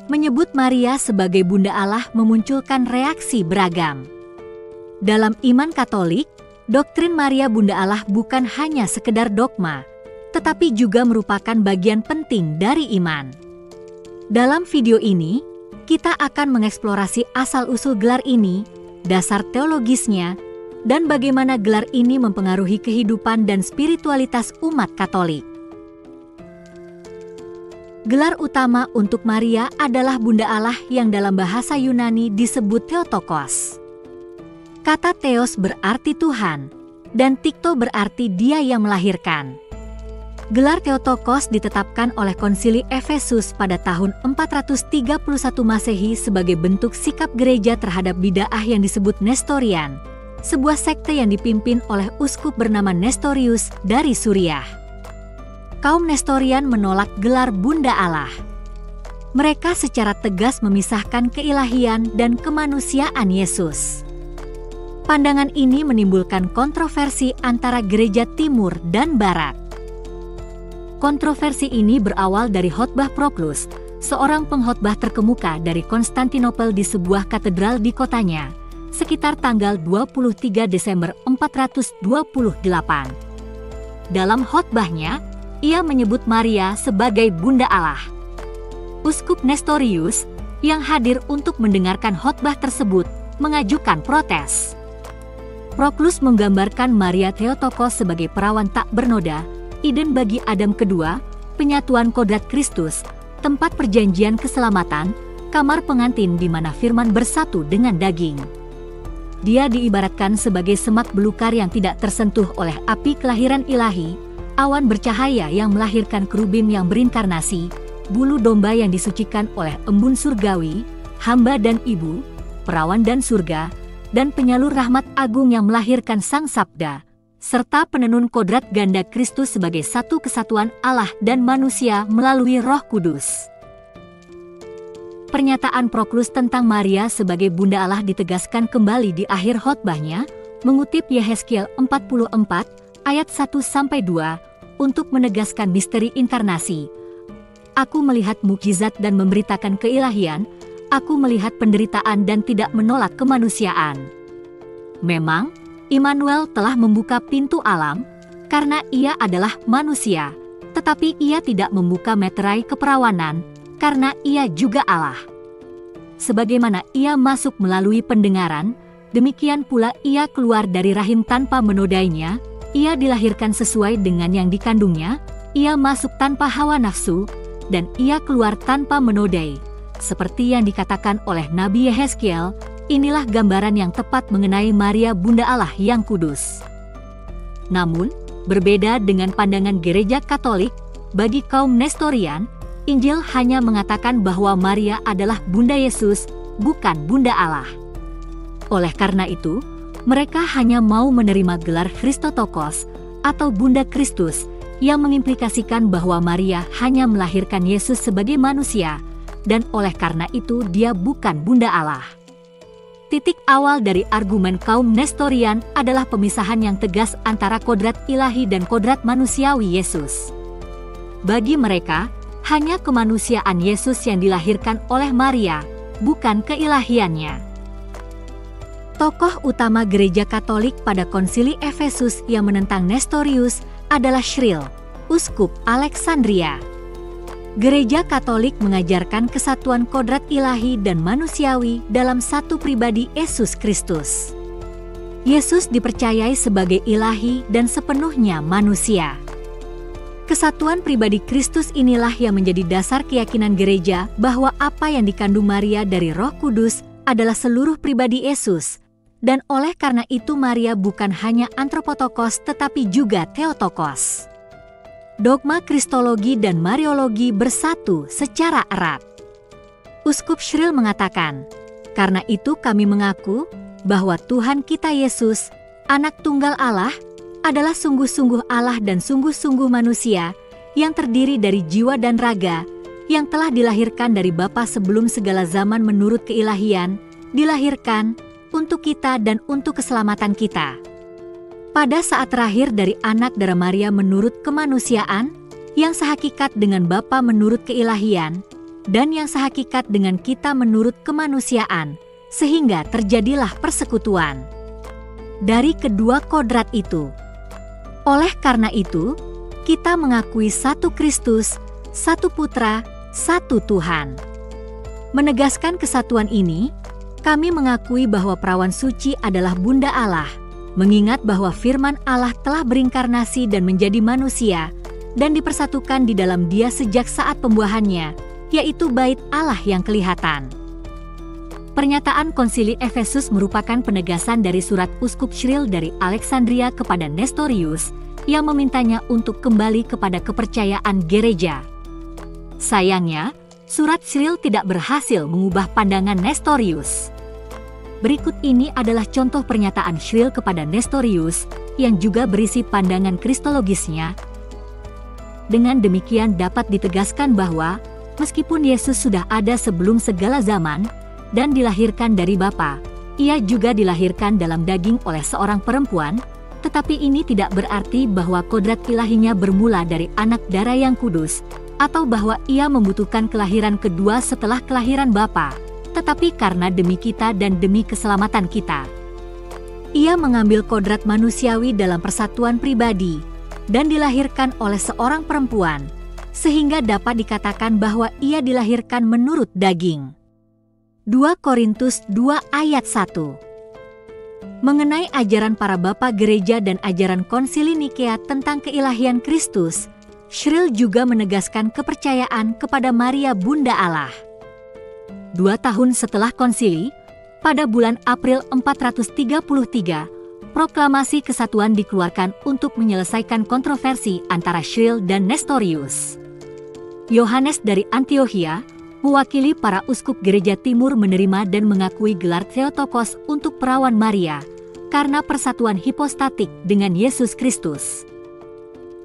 Menyebut Maria sebagai Bunda Allah memunculkan reaksi beragam. Dalam iman Katolik, doktrin Maria Bunda Allah bukan hanya sekedar dogma, tetapi juga merupakan bagian penting dari iman. Dalam video ini, kita akan mengeksplorasi asal-usul gelar ini, dasar teologisnya, dan bagaimana gelar ini mempengaruhi kehidupan dan spiritualitas umat Katolik. Gelar utama untuk Maria adalah Bunda Allah yang dalam bahasa Yunani disebut Theotokos. Kata Theos berarti Tuhan, dan Tikto berarti Dia yang melahirkan. Gelar Theotokos ditetapkan oleh Konsili Efesus pada tahun 431 Masehi sebagai bentuk sikap gereja terhadap bid'ah yang disebut Nestorian, sebuah sekte yang dipimpin oleh uskup bernama Nestorius dari Suriah. Kaum Nestorian menolak gelar Bunda Allah. Mereka secara tegas memisahkan keilahian dan kemanusiaan Yesus. Pandangan ini menimbulkan kontroversi antara gereja Timur dan Barat. Kontroversi ini berawal dari khotbah Proklus, seorang pengkhotbah terkemuka dari Konstantinopel di sebuah katedral di kotanya, sekitar tanggal 23 Desember 428. Dalam khotbahnya, ia menyebut Maria sebagai Bunda Allah. Uskup Nestorius yang hadir untuk mendengarkan khotbah tersebut mengajukan protes. Proklus menggambarkan Maria Theotokos sebagai perawan tak bernoda, Iden bagi Adam kedua, penyatuan kodrat Kristus, tempat perjanjian keselamatan, kamar pengantin di mana firman bersatu dengan daging. Dia diibaratkan sebagai semak belukar yang tidak tersentuh oleh api kelahiran ilahi, awan bercahaya yang melahirkan kerubim yang berinkarnasi, bulu domba yang disucikan oleh embun surgawi, hamba dan ibu, perawan dan surga, dan penyalur rahmat agung yang melahirkan sang sabda, serta penenun kodrat ganda Kristus sebagai satu kesatuan Allah dan manusia melalui Roh Kudus. Pernyataan Proklus tentang Maria sebagai Bunda Allah ditegaskan kembali di akhir khotbahnya, mengutip Yehezkiel 44 ayat 1-2, untuk menegaskan misteri inkarnasi. Aku melihat mukjizat dan memberitakan keilahian, aku melihat penderitaan dan tidak menolak kemanusiaan. Memang, Immanuel telah membuka pintu alam, karena ia adalah manusia, tetapi ia tidak membuka meterai keperawanan, karena ia juga Allah. Sebagaimana ia masuk melalui pendengaran, demikian pula ia keluar dari rahim tanpa menodainya. Ia dilahirkan sesuai dengan yang dikandungnya, ia masuk tanpa hawa nafsu, dan ia keluar tanpa menodai. Seperti yang dikatakan oleh Nabi Yehezkiel, inilah gambaran yang tepat mengenai Maria Bunda Allah yang kudus. Namun, berbeda dengan pandangan gereja Katolik, bagi kaum Nestorian, Injil hanya mengatakan bahwa Maria adalah Bunda Yesus, bukan Bunda Allah. Oleh karena itu, mereka hanya mau menerima gelar Christotokos atau Bunda Kristus yang mengimplikasikan bahwa Maria hanya melahirkan Yesus sebagai manusia dan oleh karena itu dia bukan Bunda Allah. Titik awal dari argumen kaum Nestorian adalah pemisahan yang tegas antara kodrat ilahi dan kodrat manusiawi Yesus. Bagi mereka, hanya kemanusiaan Yesus yang dilahirkan oleh Maria, bukan keilahiannya. Tokoh utama gereja Katolik pada Konsili Efesus yang menentang Nestorius adalah Cyril, uskup Alexandria. Gereja Katolik mengajarkan kesatuan kodrat ilahi dan manusiawi dalam satu pribadi Yesus Kristus. Yesus dipercayai sebagai ilahi dan sepenuhnya manusia. Kesatuan pribadi Kristus inilah yang menjadi dasar keyakinan gereja bahwa apa yang dikandung Maria dari Roh Kudus adalah seluruh pribadi Yesus. Dan oleh karena itu Maria bukan hanya antropotokos tetapi juga theotokos. Dogma Kristologi dan Mariologi bersatu secara erat. Uskup Cyril mengatakan, karena itu kami mengaku bahwa Tuhan kita Yesus, Anak Tunggal Allah, adalah sungguh-sungguh Allah dan sungguh-sungguh manusia yang terdiri dari jiwa dan raga, yang telah dilahirkan dari Bapa sebelum segala zaman menurut keilahian, dilahirkan untuk kita dan untuk keselamatan kita. Pada saat terakhir dari anak darah Maria menurut kemanusiaan, yang sehakikat dengan Bapa menurut keilahian, dan yang sehakikat dengan kita menurut kemanusiaan, sehingga terjadilah persekutuan dari kedua kodrat itu. Oleh karena itu, kita mengakui satu Kristus, satu Putra, satu Tuhan. Menegaskan kesatuan ini, kami mengakui bahwa perawan suci adalah Bunda Allah, mengingat bahwa firman Allah telah berinkarnasi dan menjadi manusia, dan dipersatukan di dalam Dia sejak saat pembuahannya, yaitu bait Allah yang kelihatan. Pernyataan Konsili Efesus merupakan penegasan dari surat Uskup Cyril dari Alexandria kepada Nestorius yang memintanya untuk kembali kepada kepercayaan gereja. Sayangnya, surat Cyril tidak berhasil mengubah pandangan Nestorius. Berikut ini adalah contoh pernyataan Cyril kepada Nestorius yang juga berisi pandangan kristologisnya. Dengan demikian dapat ditegaskan bahwa meskipun Yesus sudah ada sebelum segala zaman dan dilahirkan dari Bapa, Ia juga dilahirkan dalam daging oleh seorang perempuan, tetapi ini tidak berarti bahwa kodrat ilahinya bermula dari anak darah yang kudus, atau bahwa Ia membutuhkan kelahiran kedua setelah kelahiran Bapa, tetapi karena demi kita dan demi keselamatan kita. Ia mengambil kodrat manusiawi dalam persatuan pribadi dan dilahirkan oleh seorang perempuan, sehingga dapat dikatakan bahwa Ia dilahirkan menurut daging. 2 Korintus 2 ayat 1. Mengenai ajaran para bapa gereja dan ajaran Konsili Nikea tentang keilahian Kristus, Cyril juga menegaskan kepercayaan kepada Maria Bunda Allah. 2 tahun setelah konsili, pada bulan April 433, proklamasi kesatuan dikeluarkan untuk menyelesaikan kontroversi antara Cyril dan Nestorius. Yohanes dari Antiokhia, mewakili para uskup gereja timur, menerima dan mengakui gelar Theotokos untuk perawan Maria karena persatuan hipostatik dengan Yesus Kristus.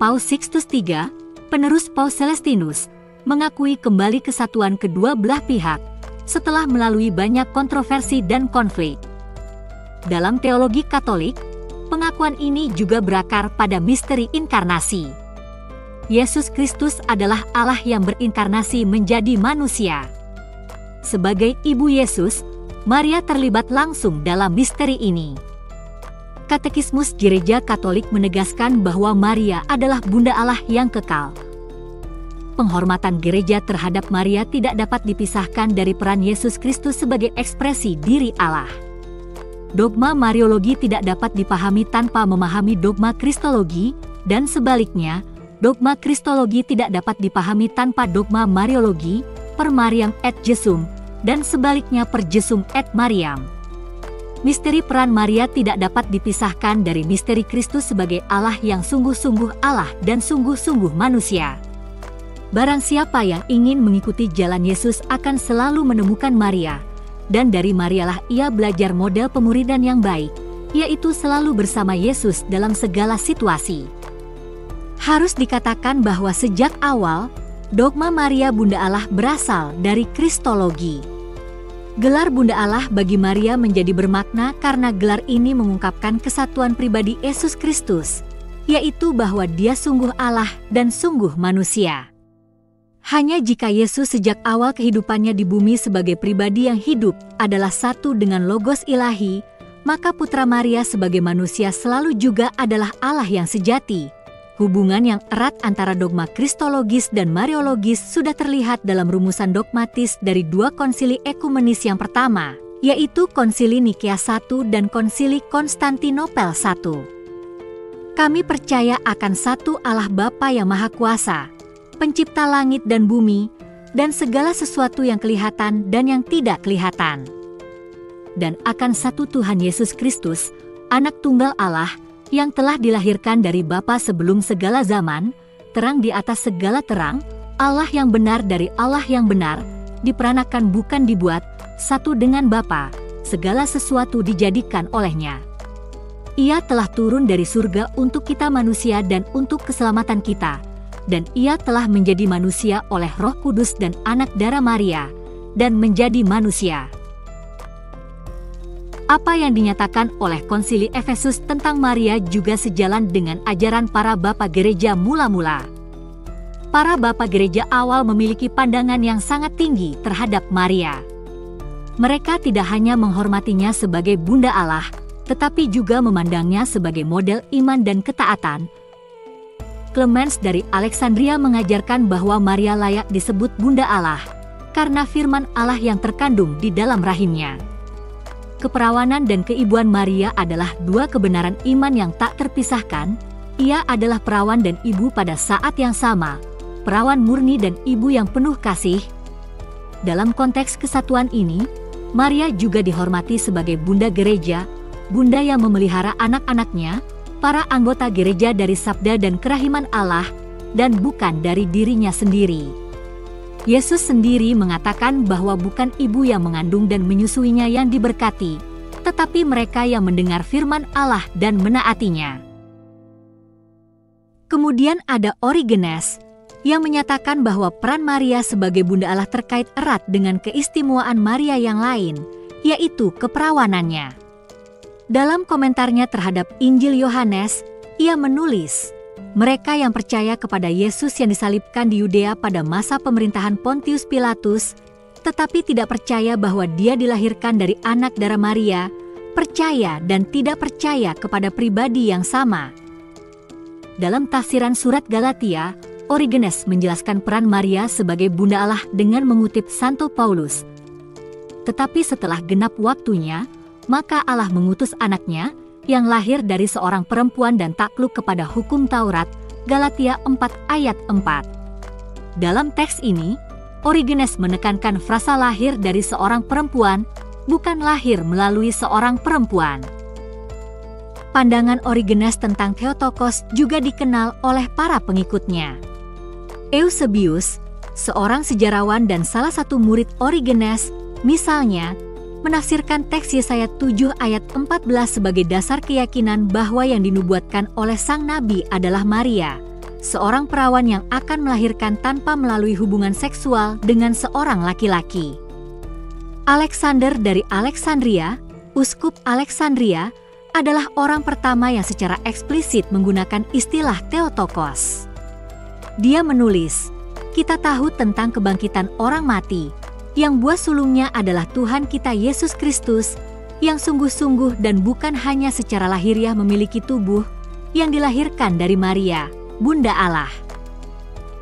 Paus Sixtus III, penerus Paus Celestinus, mengakui kembali kesatuan kedua belah pihak setelah melalui banyak kontroversi dan konflik. Dalam teologi Katolik, pengakuan ini juga berakar pada misteri inkarnasi. Yesus Kristus adalah Allah yang berinkarnasi menjadi manusia. Sebagai ibu Yesus, Maria terlibat langsung dalam misteri ini. Katekismus Gereja Katolik menegaskan bahwa Maria adalah Bunda Allah yang kekal. Penghormatan gereja terhadap Maria tidak dapat dipisahkan dari peran Yesus Kristus sebagai ekspresi diri Allah. Dogma Mariologi tidak dapat dipahami tanpa memahami dogma Kristologi, dan sebaliknya, dogma Kristologi tidak dapat dipahami tanpa dogma Mariologi, per Mariam et Jesum, dan sebaliknya per Jesum et Mariam. Misteri peran Maria tidak dapat dipisahkan dari misteri Kristus sebagai Allah yang sungguh-sungguh Allah dan sungguh-sungguh manusia. Barang siapa yang ingin mengikuti jalan Yesus akan selalu menemukan Maria, dan dari Marialah ia belajar model pemuridan yang baik, yaitu selalu bersama Yesus dalam segala situasi. Harus dikatakan bahwa sejak awal, dogma Maria Bunda Allah berasal dari Kristologi. Gelar Bunda Allah bagi Maria menjadi bermakna karena gelar ini mengungkapkan kesatuan pribadi Yesus Kristus, yaitu bahwa Dia sungguh Allah dan sungguh manusia. Hanya jika Yesus sejak awal kehidupannya di bumi sebagai pribadi yang hidup adalah satu dengan Logos Ilahi, maka Putra Maria sebagai manusia selalu juga adalah Allah yang sejati. Hubungan yang erat antara dogma kristologis dan mariologis sudah terlihat dalam rumusan dogmatis dari 2 konsili ekumenis yang pertama, yaitu Konsili Nikea I dan Konsili Konstantinopel I. Kami percaya akan satu Allah Bapa yang Maha Kuasa, pencipta langit dan bumi, dan segala sesuatu yang kelihatan dan yang tidak kelihatan. Dan akan satu Tuhan Yesus Kristus, Anak Tunggal Allah, yang telah dilahirkan dari Bapa sebelum segala zaman, terang di atas segala terang, Allah yang benar dari Allah yang benar, diperanakan bukan dibuat, satu dengan Bapa, segala sesuatu dijadikan olehnya. Ia telah turun dari surga untuk kita manusia dan untuk keselamatan kita, dan Ia telah menjadi manusia oleh Roh Kudus dan anak darah Maria, dan menjadi manusia. Apa yang dinyatakan oleh Konsili Efesus tentang Maria juga sejalan dengan ajaran para bapa gereja mula-mula. para bapak gereja awal memiliki pandangan yang sangat tinggi terhadap Maria. Mereka tidak hanya menghormatinya sebagai Bunda Allah, tetapi juga memandangnya sebagai model iman dan ketaatan. Clemens dari Alexandria mengajarkan bahwa Maria layak disebut Bunda Allah karena firman Allah yang terkandung di dalam rahimnya. Keperawanan dan keibuan Maria adalah dua kebenaran iman yang tak terpisahkan. Ia adalah perawan dan ibu pada saat yang sama, perawan murni dan ibu yang penuh kasih. Dalam konteks kesatuan ini, Maria juga dihormati sebagai Bunda Gereja, Bunda yang memelihara anak-anaknya, para anggota gereja dari sabda dan kerahiman Allah, dan bukan dari dirinya sendiri. Yesus sendiri mengatakan bahwa bukan ibu yang mengandung dan menyusuinya yang diberkati, tetapi mereka yang mendengar firman Allah dan menaatinya. Kemudian ada Origenes, yang menyatakan bahwa peran Maria sebagai Bunda Allah terkait erat dengan keistimewaan Maria yang lain, yaitu keperawanannya. Dalam komentarnya terhadap Injil Yohanes, ia menulis, mereka yang percaya kepada Yesus yang disalibkan di Yudea pada masa pemerintahan Pontius Pilatus, tetapi tidak percaya bahwa dia dilahirkan dari anak darah Maria, percaya dan tidak percaya kepada pribadi yang sama. Dalam tafsiran surat Galatia, Origenes menjelaskan peran Maria sebagai Bunda Allah dengan mengutip Santo Paulus. Tetapi setelah genap waktunya, maka Allah mengutus anaknya yang lahir dari seorang perempuan dan takluk kepada hukum Taurat, Galatia 4 ayat 4. Dalam teks ini, Origenes menekankan frasa lahir dari seorang perempuan, bukan lahir melalui seorang perempuan. Pandangan Origenes tentang Theotokos juga dikenal oleh para pengikutnya. Eusebius, seorang sejarawan dan salah satu murid Origenes, misalnya, menafsirkan teks Yesaya 7 ayat 14 sebagai dasar keyakinan bahwa yang dinubuatkan oleh sang nabi adalah Maria, seorang perawan yang akan melahirkan tanpa melalui hubungan seksual dengan seorang laki-laki. Alexander dari Alexandria, Uskup Alexandria, adalah orang pertama yang secara eksplisit menggunakan istilah Theotokos. Dia menulis, "Kita tahu tentang kebangkitan orang mati, yang buah sulungnya adalah Tuhan kita Yesus Kristus, yang sungguh-sungguh dan bukan hanya secara lahiriah memiliki tubuh, yang dilahirkan dari Maria, Bunda Allah."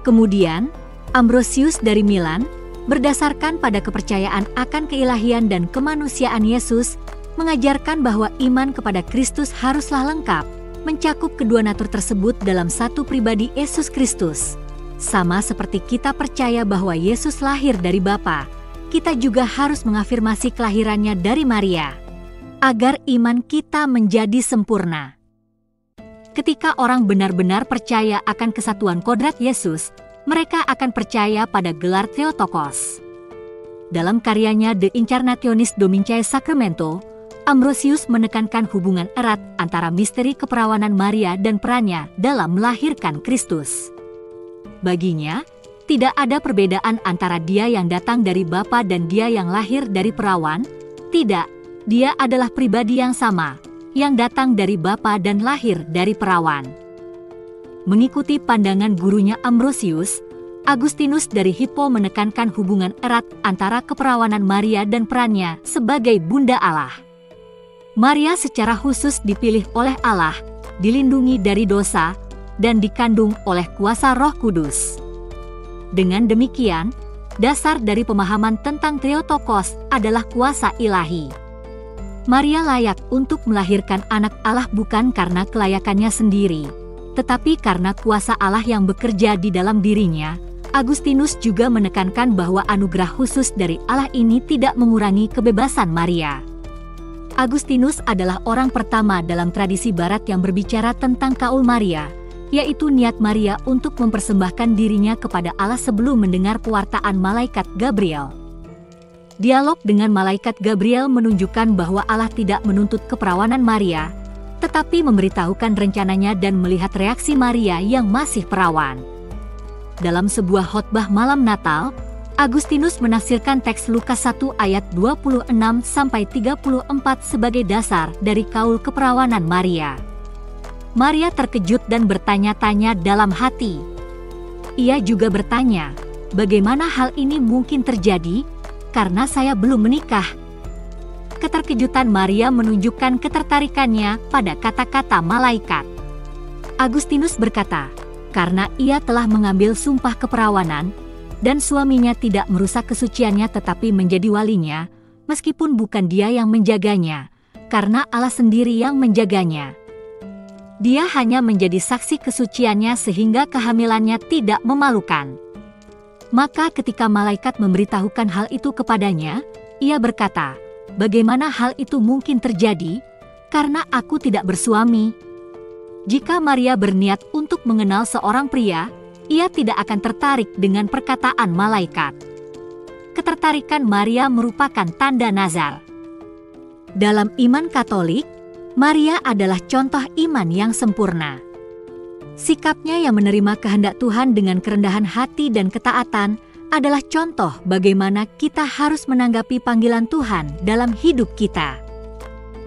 Kemudian, Ambrosius dari Milan, berdasarkan pada kepercayaan akan keilahian dan kemanusiaan Yesus, mengajarkan bahwa iman kepada Kristus haruslah lengkap, mencakup kedua natur tersebut dalam satu pribadi Yesus Kristus. Sama seperti kita percaya bahwa Yesus lahir dari Bapa, kita juga harus mengafirmasi kelahirannya dari Maria, agar iman kita menjadi sempurna. Ketika orang benar-benar percaya akan kesatuan kodrat Yesus, mereka akan percaya pada gelar Theotokos. Dalam karyanya De Incarnationis Domincae Sacramento, Ambrosius menekankan hubungan erat antara misteri keperawanan Maria dan perannya dalam melahirkan Kristus. Baginya, tidak ada perbedaan antara dia yang datang dari Bapa dan dia yang lahir dari perawan. Tidak, dia adalah pribadi yang sama, yang datang dari Bapa dan lahir dari perawan. Mengikuti pandangan gurunya Ambrosius, Agustinus dari Hippo menekankan hubungan erat antara keperawanan Maria dan perannya sebagai Bunda Allah. Maria secara khusus dipilih oleh Allah, dilindungi dari dosa, dan dikandung oleh kuasa Roh Kudus. Dengan demikian, dasar dari pemahaman tentang Theotokos adalah kuasa ilahi. Maria layak untuk melahirkan anak Allah bukan karena kelayakannya sendiri, tetapi karena kuasa Allah yang bekerja di dalam dirinya. Agustinus juga menekankan bahwa anugerah khusus dari Allah ini tidak mengurangi kebebasan Maria. Agustinus adalah orang pertama dalam tradisi Barat yang berbicara tentang kaul Maria, yaitu niat Maria untuk mempersembahkan dirinya kepada Allah sebelum mendengar pewartaan malaikat Gabriel. Dialog dengan malaikat Gabriel menunjukkan bahwa Allah tidak menuntut keperawanan Maria, tetapi memberitahukan rencananya dan melihat reaksi Maria yang masih perawan. Dalam sebuah khotbah malam Natal, Agustinus menafsirkan teks Lukas 1 ayat 26-34 sebagai dasar dari kaul keperawanan Maria. Maria terkejut dan bertanya-tanya dalam hati, Ia juga bertanya, bagaimana hal ini mungkin terjadi karena saya belum menikah. Keterkejutan Maria menunjukkan ketertarikannya pada kata-kata malaikat. Agustinus berkata, karena ia telah mengambil sumpah keperawanan dan suaminya tidak merusak kesuciannya tetapi menjadi walinya, meskipun bukan dia yang menjaganya, karena Allah sendiri yang menjaganya. Dia hanya menjadi saksi kesuciannya sehingga kehamilannya tidak memalukan. Maka ketika malaikat memberitahukan hal itu kepadanya, ia berkata, bagaimana hal itu mungkin terjadi, karena aku tidak bersuami. Jika Maria berniat untuk mengenal seorang pria, ia tidak akan tertarik dengan perkataan malaikat. Ketertarikan Maria merupakan tanda nazar. Dalam iman Katolik, Maria adalah contoh iman yang sempurna. Sikapnya yang menerima kehendak Tuhan dengan kerendahan hati dan ketaatan adalah contoh bagaimana kita harus menanggapi panggilan Tuhan dalam hidup kita.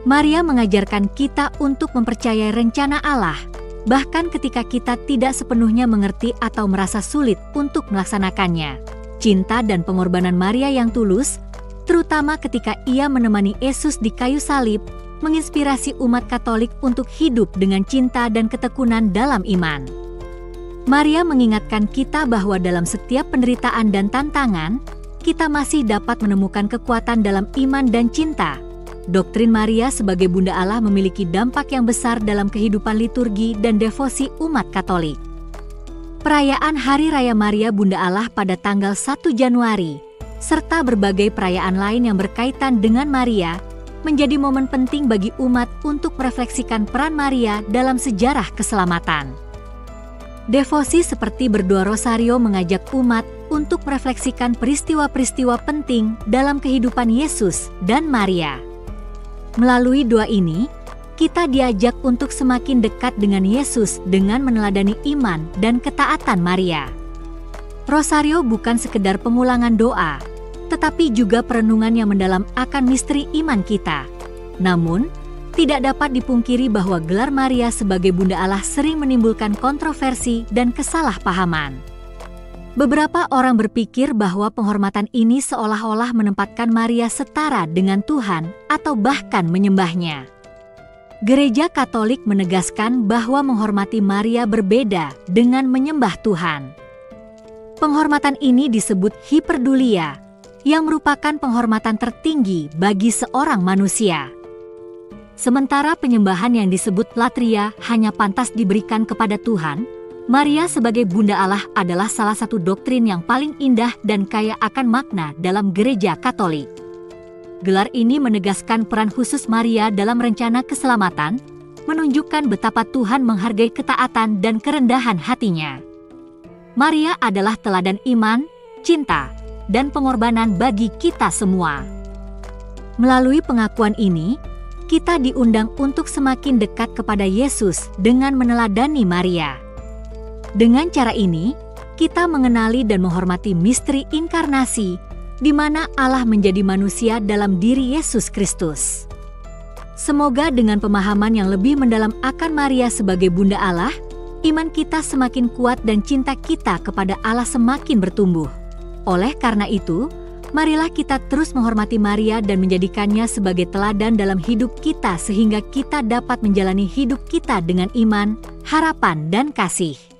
Maria mengajarkan kita untuk mempercayai rencana Allah, bahkan ketika kita tidak sepenuhnya mengerti atau merasa sulit untuk melaksanakannya. Cinta dan pengorbanan Maria yang tulus, terutama ketika ia menemani Yesus di kayu salib, menginspirasi umat Katolik untuk hidup dengan cinta dan ketekunan dalam iman. Maria mengingatkan kita bahwa dalam setiap penderitaan dan tantangan, kita masih dapat menemukan kekuatan dalam iman dan cinta. Doktrin Maria sebagai Bunda Allah memiliki dampak yang besar dalam kehidupan liturgi dan devosi umat Katolik. Perayaan Hari Raya Maria Bunda Allah pada tanggal 1 Januari, serta berbagai perayaan lain yang berkaitan dengan Maria, menjadi momen penting bagi umat untuk merefleksikan peran Maria dalam sejarah keselamatan. Devosi seperti berdoa rosario mengajak umat untuk merefleksikan peristiwa-peristiwa penting dalam kehidupan Yesus dan Maria. Melalui doa ini, kita diajak untuk semakin dekat dengan Yesus dengan meneladani iman dan ketaatan Maria. Rosario bukan sekedar pengulangan doa, tetapi juga perenungan yang mendalam akan misteri iman kita. Namun, tidak dapat dipungkiri bahwa gelar Maria sebagai Bunda Allah sering menimbulkan kontroversi dan kesalahpahaman. Beberapa orang berpikir bahwa penghormatan ini seolah-olah menempatkan Maria setara dengan Tuhan atau bahkan menyembahnya. Gereja Katolik menegaskan bahwa menghormati Maria berbeda dengan menyembah Tuhan. Penghormatan ini disebut hiperdulia, yang merupakan penghormatan tertinggi bagi seorang manusia. Sementara penyembahan yang disebut latria hanya pantas diberikan kepada Tuhan, Maria sebagai Bunda Allah adalah salah satu doktrin yang paling indah dan kaya akan makna dalam Gereja Katolik. Gelar ini menegaskan peran khusus Maria dalam rencana keselamatan, menunjukkan betapa Tuhan menghargai ketaatan dan kerendahan hatinya. Maria adalah teladan iman, cinta, dan pengorbanan bagi kita semua. Melalui pengakuan ini, kita diundang untuk semakin dekat kepada Yesus dengan meneladani Maria. Dengan cara ini, kita mengenali dan menghormati misteri inkarnasi, di mana Allah menjadi manusia dalam diri Yesus Kristus. Semoga dengan pemahaman yang lebih mendalam akan Maria sebagai Bunda Allah, iman kita semakin kuat dan cinta kita kepada Allah semakin bertumbuh. Oleh karena itu, marilah kita terus menghormati Maria dan menjadikannya sebagai teladan dalam hidup kita sehingga kita dapat menjalani hidup kita dengan iman, harapan, dan kasih.